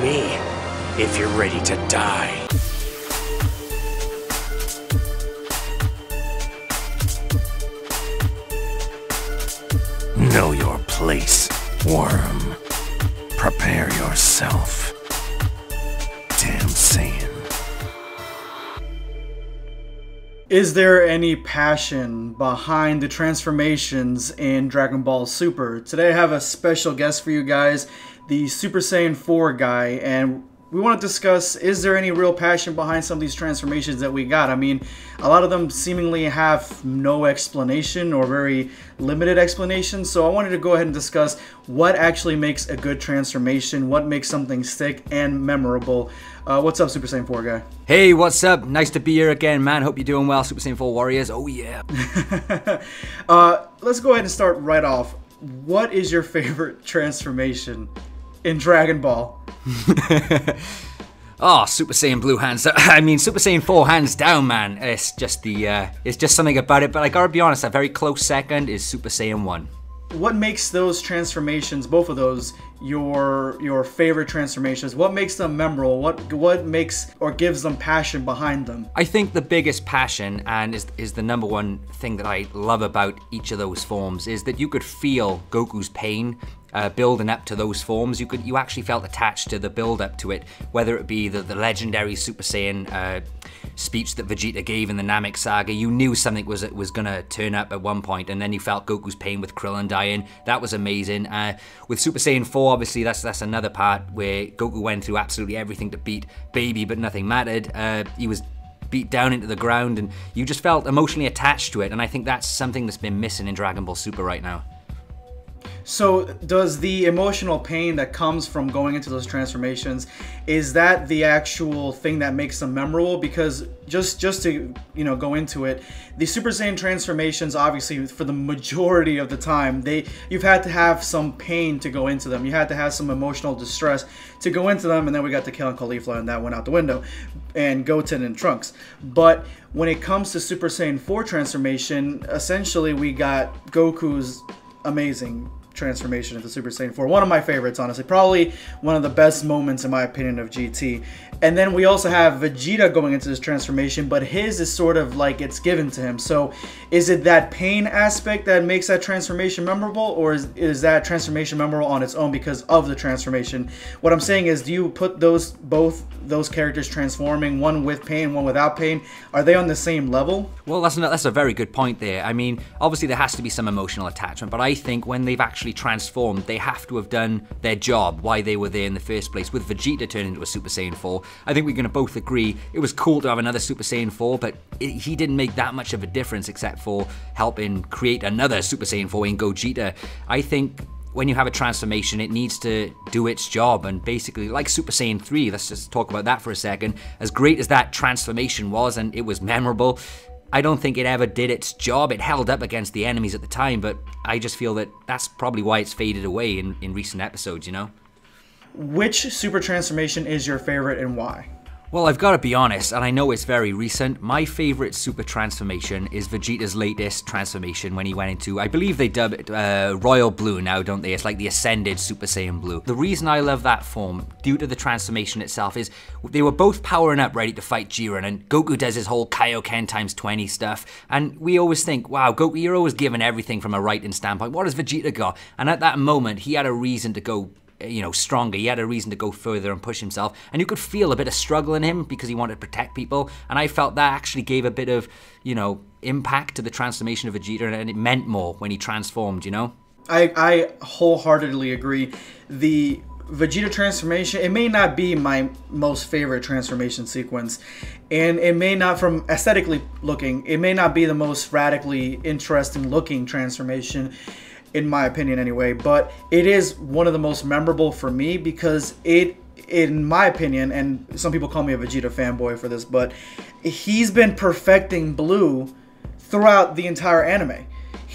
me if you're ready to die. Know your place, worm. Prepare yourself. Damn Saiyan. Is there any passion behind the transformations in Dragon Ball Super? Today I have a special guest for you guys, the Super Saiyan 4 guy, and we want to discuss, is there any real passion behind some of these transformations that we got? I mean, a lot of them seemingly have no explanation or very limited explanation, so I wanted to go ahead and discuss what actually makes a good transformation, what makes something stick and memorable. What's up, Super Saiyan 4 guy? Hey, what's up? Nice to be here again, man. Hope you're doing well, Super Saiyan 4 Warriors. Oh, yeah. Let's go ahead and start right off. What is your favorite transformation in Dragon Ball? Oh, Super Saiyan Blue hands down. I mean, Super Saiyan 4 hands down, man. It's just it's just something about it. But I gotta be honest, a very close second is Super Saiyan 1. What makes those transformations, both of those, your favorite transformations? What makes them memorable? What makes or gives them passion behind them? I think the biggest passion, and is the number one thing that I love about each of those forms, is that you could feel Goku's pain building up to those forms. You actually felt attached to the build up to it, whether it be the legendary Super Saiyan speech that Vegeta gave in the Namek saga. You knew something was gonna turn up at one point, and then you felt Goku's pain with Krillin dying. That was amazing. With Super Saiyan 4, obviously that's another part where Goku went through absolutely everything to beat Baby, but nothing mattered. He was beat down into the ground, and you just felt emotionally attached to it, and I think that's something that's been missing in Dragon Ball Super right now. So does the emotional pain that comes from going into those transformations, is that the actual thing that makes them memorable? Because just to go into it, the Super Saiyan transformations, obviously for the majority of the time, you've had to have some pain to go into them. You had to have some emotional distress to go into them, and then we got to kill Caulifla and that went out the window, and Goten and Trunks. But when it comes to Super Saiyan 4 transformation, essentially we got Goku's amazing transformation into Super Saiyan 4. One of my favorites, honestly. Probably one of the best moments, in my opinion, of GT. And then we also have Vegeta going into this transformation, but his is sort of like it's given to him. So is it that pain aspect that makes that transformation memorable, or is that transformation memorable on its own because of the transformation? What I'm saying is, do you put both those characters transforming, one with pain, one without pain, are they on the same level? Well, that's a very good point there. I mean, obviously there has to be some emotional attachment, but I think when they've actually transformed, they have to have done their job, why they were there in the first place. With Vegeta turning into a Super Saiyan 4, I think we're going to both agree it was cool to have another Super Saiyan 4, but he didn't make that much of a difference except for helping create another Super Saiyan 4 in Gogeta. I think when you have a transformation, it needs to do its job, and basically, like Super Saiyan 3, let's just talk about that for a second. As great as that transformation was, and it was memorable, I don't think it ever did its job. It held up against the enemies at the time, but I just feel that that's probably why it's faded away in recent episodes, you know? Which super transformation is your favorite and why? Well, I've got to be honest, and I know it's very recent, my favorite super transformation is Vegeta's latest transformation when he went into, I believe they dub it Royal Blue now, don't they? It's like the Ascended Super Saiyan Blue. The reason I love that form, due to the transformation itself, is they were both powering up ready to fight Jiren, and Goku does his whole Kaioken times 20 stuff, and we always think, wow, Goku, you're always given everything from a right-hand standpoint. What has Vegeta got? And at that moment, he had a reason to go stronger. He had a reason to go further and push himself, and you could feel a bit of struggle in him because he wanted to protect people, and I felt that actually gave a bit of, impact to the transformation of Vegeta, and it meant more when he transformed, you know? I wholeheartedly agree. The Vegeta transformation, it may not be my most favorite transformation sequence, and it may not, from aesthetically looking, it may not be the most radically interesting looking transformation, in my opinion anyway, but it is one of the most memorable for me because it, in my opinion, and some people call me a Vegeta fanboy for this, but he's been perfecting Blue throughout the entire anime.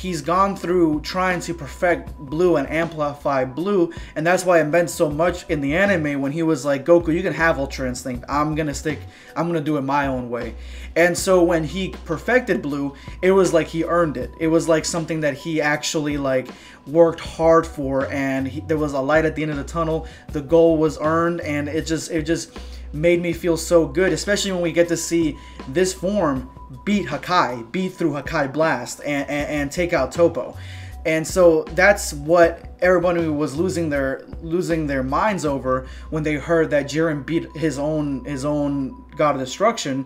he's gone through trying to perfect Blue and amplify Blue, and that's why it meant so much in the anime when he was like, Goku, you can have Ultra Instinct, I'm gonna do it my own way. And so when he perfected Blue, it was like he earned it. It was like something that he actually like worked hard for, and there was a light at the end of the tunnel. The goal was earned, and it just made me feel so good, especially when we get to see this form beat Hakai, beat through Hakai Blast, and take out Toppo. And so that's what everybody was losing their minds over when they heard that Jiren beat his own God of Destruction.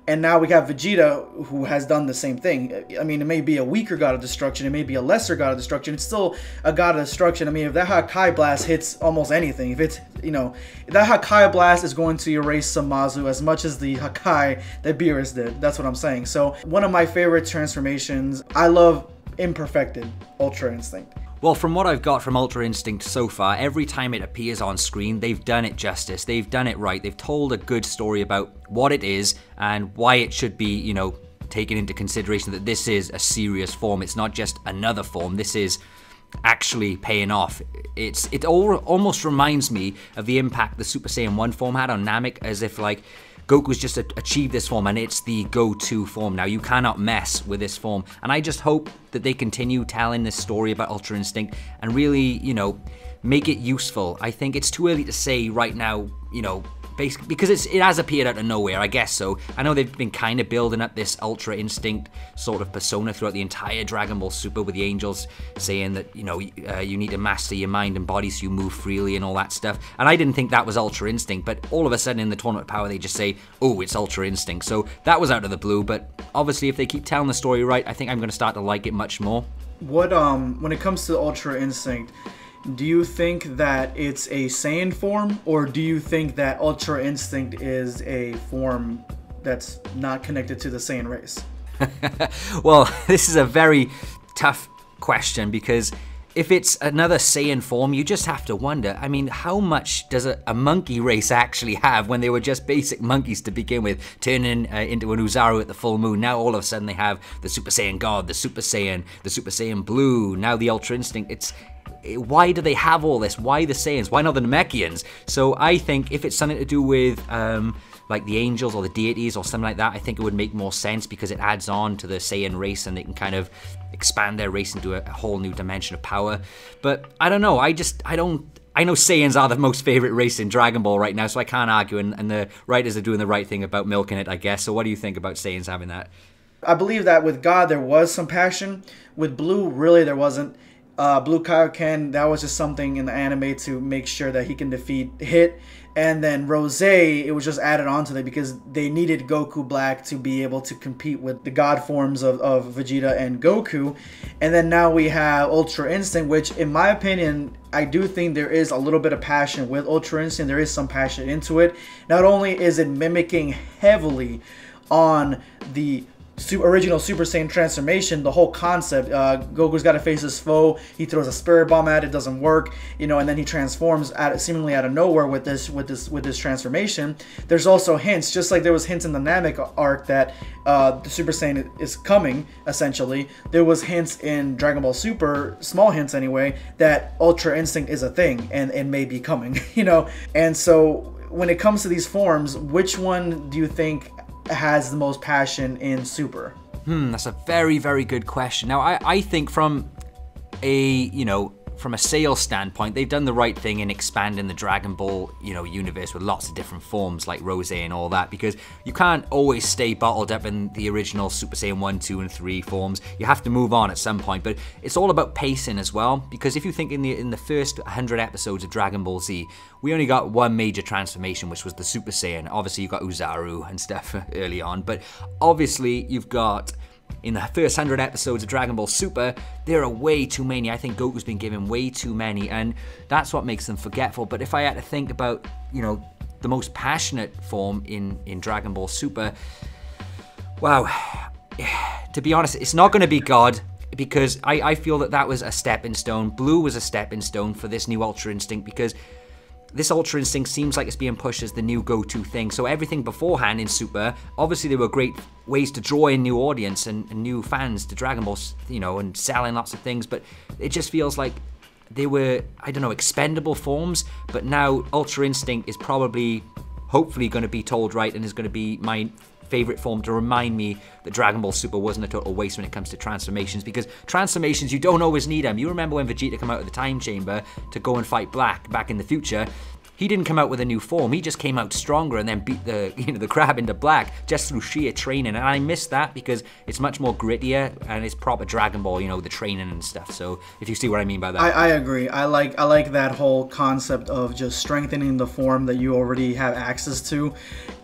And now we have Vegeta, who has done the same thing. I mean, it may be a weaker God of Destruction, it may be a lesser God of Destruction, it's still a God of Destruction. I mean, if that Hakai Blast hits almost anything, if it's, that Hakai Blast is going to erase Samazu as much as the Hakai that Beerus did. That's what I'm saying. So, one of my favorite transformations, I love Imperfected Ultra Instinct. Well, from what I've got from Ultra Instinct so far, every time it appears on screen, they've done it justice. They've done it right. They've told a good story about what it is and why it should be, taken into consideration that this is a serious form. It's not just another form. This is actually paying off. It almost reminds me of the impact the Super Saiyan 1 form had on Namek, as if like Goku's just achieved this form and it's the go-to form now. You cannot mess with this form. And I just hope that they continue telling this story about Ultra Instinct and really, make it useful. I think it's too early to say right now, basically, because it has appeared out of nowhere, I guess so. I know they've been kind of building up this Ultra Instinct sort of persona throughout the entire Dragon Ball Super, with the angels saying that, you need to master your mind and body so you move freely and all that stuff. And I didn't think that was Ultra Instinct, but all of a sudden in the Tournament of Power they just say, oh, it's Ultra Instinct. So that was out of the blue, but obviously if they keep telling the story right, I think I'm going to start to like it much more. When it comes to Ultra Instinct, do you think that it's a Saiyan form, or do you think that Ultra Instinct is a form that's not connected to the Saiyan race? Well, this is a very tough question, because if it's another Saiyan form, you just have to wonder, I mean, how much does a monkey race actually have when they were just basic monkeys to begin with, turning into an Uzaru at the full moon? Now all of a sudden they have the Super Saiyan God, the Super Saiyan Blue, now the Ultra Instinct. Why do they have all this? Why the Saiyans? Why not the Namekians? So I think if it's something to do with like the angels or the deities or something like that, I think it would make more sense, because it adds on to the Saiyan race and they can kind of expand their race into a whole new dimension of power. But I don't know. I know Saiyans are the most favorite race in Dragon Ball right now, so I can't argue, and the writers are doing the right thing about milking it, I guess. So what do you think about Saiyans having that? I believe that with God there was some passion. With Blue, really there wasn't. Blue Kaioken, that was just something in the anime to make sure that he can defeat Hit. And then Rose, it was just added onto that because they needed Goku Black to be able to compete with the god forms of Vegeta and Goku. And then now we have Ultra Instinct, which in my opinion, I do think there is a little bit of passion with Ultra Instinct. There is some passion into it. Not only is it mimicking heavily on the original Super Saiyan transformation, the whole concept, Goku's got to face his foe, he throws a spirit bomb at it, doesn't work, and then he transforms seemingly out of nowhere with this transformation. There's also hints, just like there was hints in the Namek arc that the Super Saiyan is coming, essentially. There was hints in Dragon Ball Super, small hints anyway, that Ultra Instinct is a thing and may be coming, And so when it comes to these forms, which one do you think has the most passion in Super? That's a very, very good question. Now, I think from a sales standpoint, they've done the right thing in expanding the Dragon Ball, universe with lots of different forms like Rose and all that, because you can't always stay bottled up in the original Super Saiyan 1, 2, and 3 forms. You have to move on at some point, but it's all about pacing as well, because if you think in the first 100 episodes of Dragon Ball Z, we only got one major transformation, which was the Super Saiyan. Obviously, you got Uzaru and stuff early on, but obviously you've got, in the first 100 episodes of Dragon Ball Super, there are way too many. I think Goku's been given way too many, and that's what makes them forgetful. But if I had to think about, the most passionate form in Dragon Ball Super, wow, to be honest, it's not going to be God, because I feel that was a stepping stone. Blue was a stepping stone for this new Ultra Instinct, because this Ultra Instinct seems like it's being pushed as the new go-to thing. So everything beforehand in Super, obviously they were great ways to draw in new audience and new fans to Dragon Ball, you know, and selling lots of things, but it just feels like they were, I don't know, expendable forms. But now Ultra Instinct is probably, hopefully going to be told right and is going to be my favorite form to remind me that Dragon Ball Super wasn't a total waste when it comes to transformations, because transformations, you don't always need them. You remember when Vegeta came out of the time chamber to go and fight Black back in the future? He didn't come out with a new form, he just came out stronger and then beat the, you know, the crab into black just through sheer training. And I miss that because it's much more grittier and it's proper Dragon Ball, you know, the training and stuff. So if you see what I mean by that. I agree. I like that whole concept of just strengthening the form that you already have access to.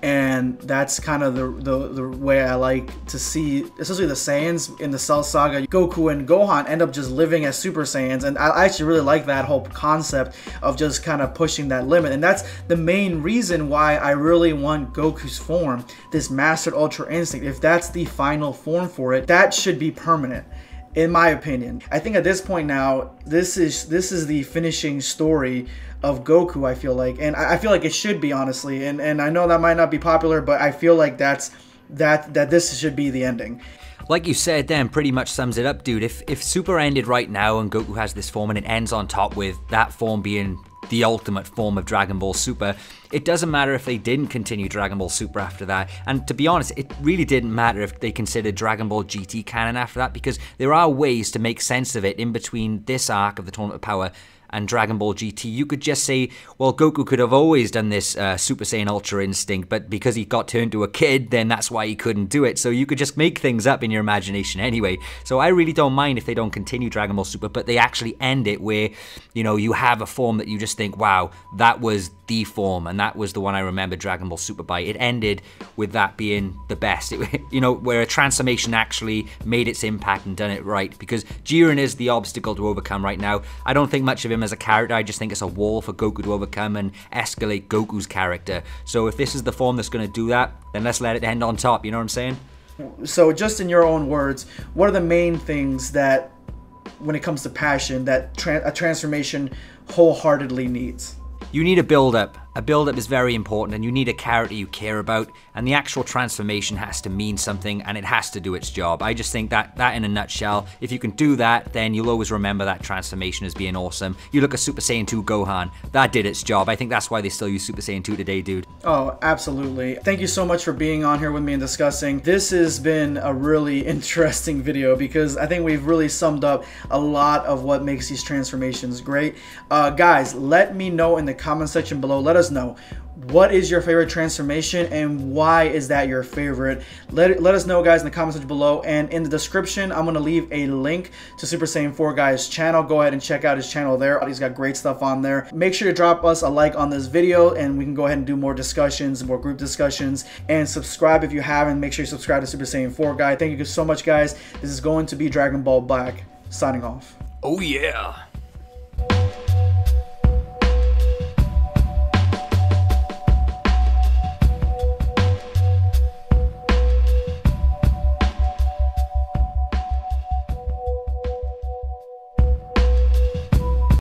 And that's kind of the way I like to see, especially the Saiyans in the Cell Saga. Goku and Gohan end up just living as Super Saiyans, and I actually really like that whole concept of just kind of pushing that limit. And that's the main reason why I really want Goku's form, this Mastered Ultra Instinct. If that's the final form for it, that should be permanent, in my opinion. I think at this point now, this is the finishing story of Goku, I feel like, and I feel like it should be, honestly. And I know that might not be popular, but I feel like that this should be the ending. Like you said then, pretty much sums it up, dude. If Super ended right now and Goku has this form and it ends on top with that form being the ultimate form of Dragon Ball Super, it doesn't matter if they didn't continue Dragon Ball Super after that. And to be honest, it really didn't matter if they considered Dragon Ball GT canon after that, because there are ways to make sense of it in between this arc of the Tournament of Power and Dragon Ball GT. You could just say, well, Goku could have always done this Super Saiyan Ultra Instinct, but because he got turned to a kid, then that's why he couldn't do it. So you could just make things up in your imagination anyway. So I really don't mind if they don't continue Dragon Ball Super, but they actually end it where, you know, you have a form that you just think, wow, that was the form, and that was the one I remember Dragon Ball Super by. It ended with that being the best. You know, where a transformation actually made its impact and done it right, because Jiren is the obstacle to overcome right now. I don't think much of him as a character, I just think it's a wall for Goku to overcome and escalate Goku's character. So if this is the form that's going to do that, then let's let it end on top, you know what I'm saying? So just in your own words, what are the main things that, when it comes to passion, that a transformation wholeheartedly needs? You need a build-up. A build-up is very important, and you need a character you care about, and the actual transformation has to mean something, and it has to do its job. I just think that in a nutshell, if you can do that, then you'll always remember that transformation as being awesome. You look at Super Saiyan 2 Gohan, that did its job. I think that's why they still use Super Saiyan 2 today, dude. Oh, absolutely. Thank you so much for being on here with me and discussing. This has been a really interesting video, because I think we've really summed up a lot of what makes these transformations great. Guys, let me know in the comment section below. Let us know, what is your favorite transformation and why is that your favorite? Let us know, guys, in the comment section below, and in the description I'm going to leave a link to Super Saiyan 4 Guy's channel. Go ahead and check out his channel there. He's got great stuff on there. Make sure to drop us a like on this video and we can go ahead and do more discussions, more group discussions, and subscribe if you haven't. Make sure you subscribe to Super Saiyan 4 Guy. Thank you so much, guys. This is going to be Dragon Ball Black signing off. Oh yeah.